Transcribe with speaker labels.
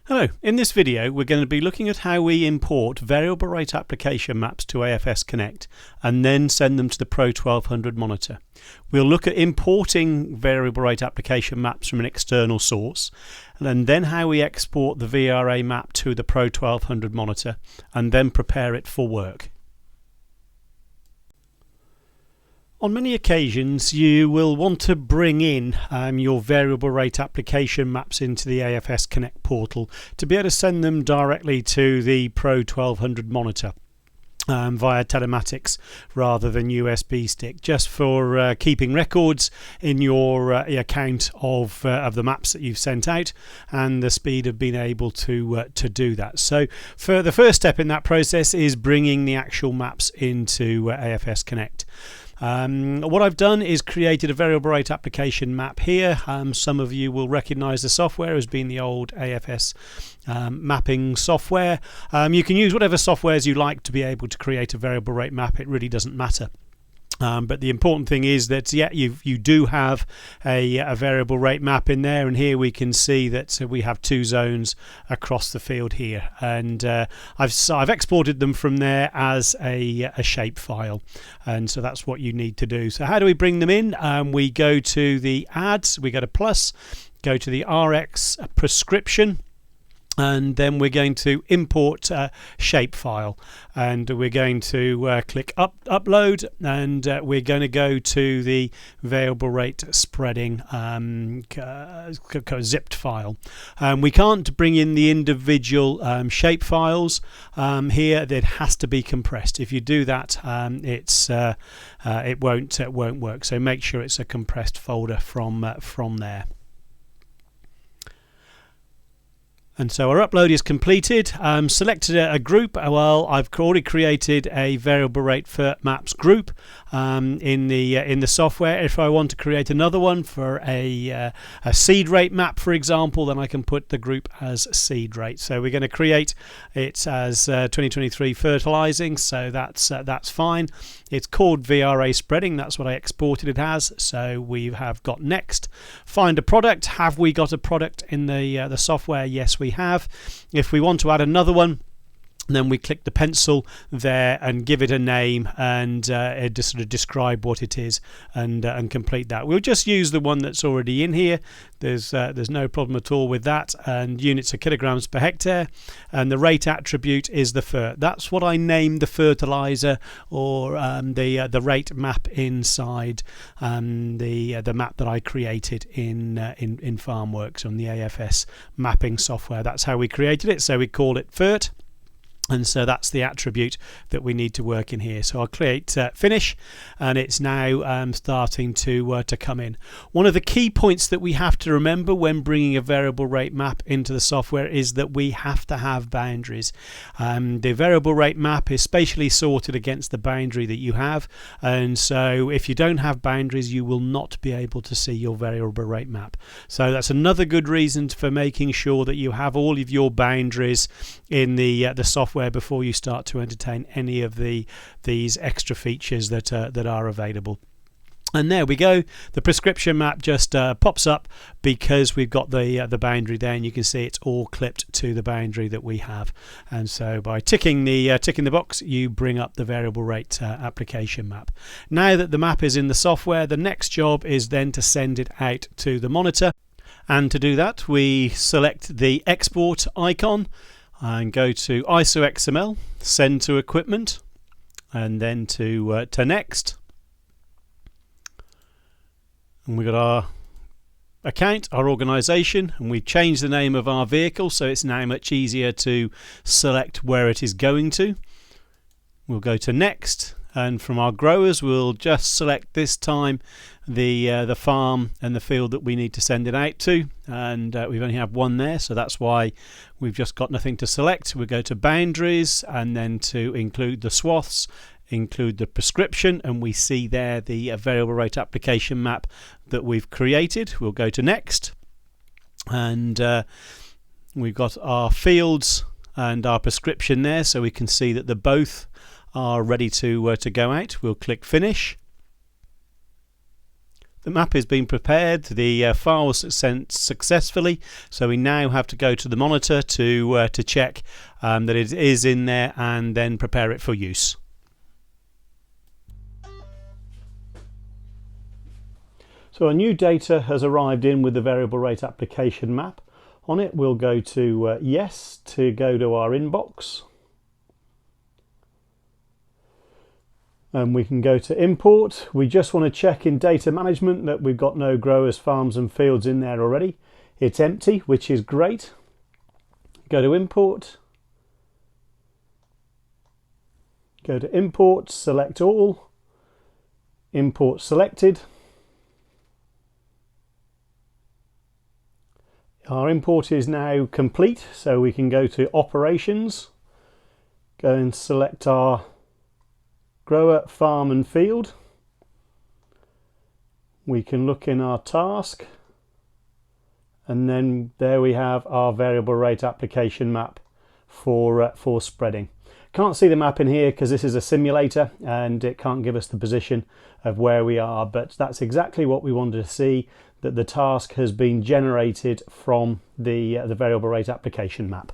Speaker 1: Hello, in this video we're going to be looking at how we import variable rate application maps to AFS Connect and then send them to the Pro1200 monitor. We'll look at importing variable rate application maps from an external source and then how we export the VRA map to the Pro1200 monitor and then prepare it for work. On many occasions you will want to bring in your variable rate application maps into the AFS Connect portal to be able to send them directly to the Pro1200 monitor via telematics rather than USB stick, just for keeping records in your account of the maps that you've sent out and the speed of being able to do that. So for the first step in that process is bringing the actual maps into AFS Connect. What I've done is created a variable rate application map here. Some of you will recognize the software as being the old AFS mapping software. You can use whatever softwares you like to be able to create a variable rate map. It really doesn't matter. But the important thing is that you do have a variable rate map in there, and here we can see that we have two zones across the field here, and I've exported them from there as a shape file, and so that's what you need to do. So how do we bring them in? We go to the adds, we go to plus, go to the RX prescription, and then we're going to import shapefile, and we're going to click upload, and we're going to go to the variable rate spreading zipped file. We can't bring in the individual shape files here. It has to be compressed. If you do that, it won't work. So make sure it's a compressed folder from there. And so our upload is completed. Selected a group. Well, I've already created a variable rate for maps group in the software. If I want to create another one for a seed rate map, for example, then I can put the group as seed rate. So we're going to create it as 2023 fertilizing. So that's fine. It's called VRA spreading. That's what I exported it as. So we have got next. Find a product. Have we got a product in the software? Yes, we have. If we want to add another one, then we click the pencil there and give it a name and just sort of describe what it is and complete that. We'll just use the one that's already in here. There's no problem at all with that. And units are kilograms per hectare, and the rate attribute is the fert. That's what I named the fertilizer, or the rate map inside the map that I created in FarmWorks on the AFS mapping software. That's how we created it. So we call it fert. And so that's the attribute that we need to work in here. So I'll create finish, and it's now starting to come in. One of the key points that we have to remember when bringing a variable rate map into the software is that we have to have boundaries. The variable rate map is spatially sorted against the boundary that you have, and so if you don't have boundaries, you will not be able to see your variable rate map. So that's another good reason for making sure that you have all of your boundaries in the software before you start to entertain any of these extra features that are available. And there we go. The prescription map just pops up because we've got the boundary there, and you can see it's all clipped to the boundary that we have. And so by ticking the box, you bring up the variable rate application map. Now that the map is in the software, the next job is then to send it out to the monitor. And to do that, we select the export icon and go to ISO XML, send to equipment, and then to next. And we've got our account, our organization, and we've changed the name of our vehicle, so it's now much easier to select where it is going to. We'll go to next, and from our growers we'll just select this time the farm and the field that we need to send it out to, and we've only have one there, so that's why we've just got nothing to select. We'll go to boundaries, and then to include the swaths, include the prescription, and we see there the variable rate application map that we've created. We'll go to next, and we've got our fields and our prescription there, so we can see that the both are ready to go out. We'll click finish. The map has been prepared, the file was sent successfully, so we now have to go to the monitor to check that it is in there and then prepare it for use. So our new data has arrived in with the variable rate application map. On it we'll go to yes to go to our inbox. And we can go to import. We just want to check in data management that we've got no growers, farms and fields in there already. It's empty, which is great. Go to import. Go to import, select all. Import selected. Our import is now complete, so we can go to operations, go and select our grower, farm and field. We can look in our task, and then there we have our variable rate application map for spreading. Can't see the map in here because this is a simulator and it can't give us the position of where we are, but that's exactly what we wanted to see, that the task has been generated from the variable rate application map.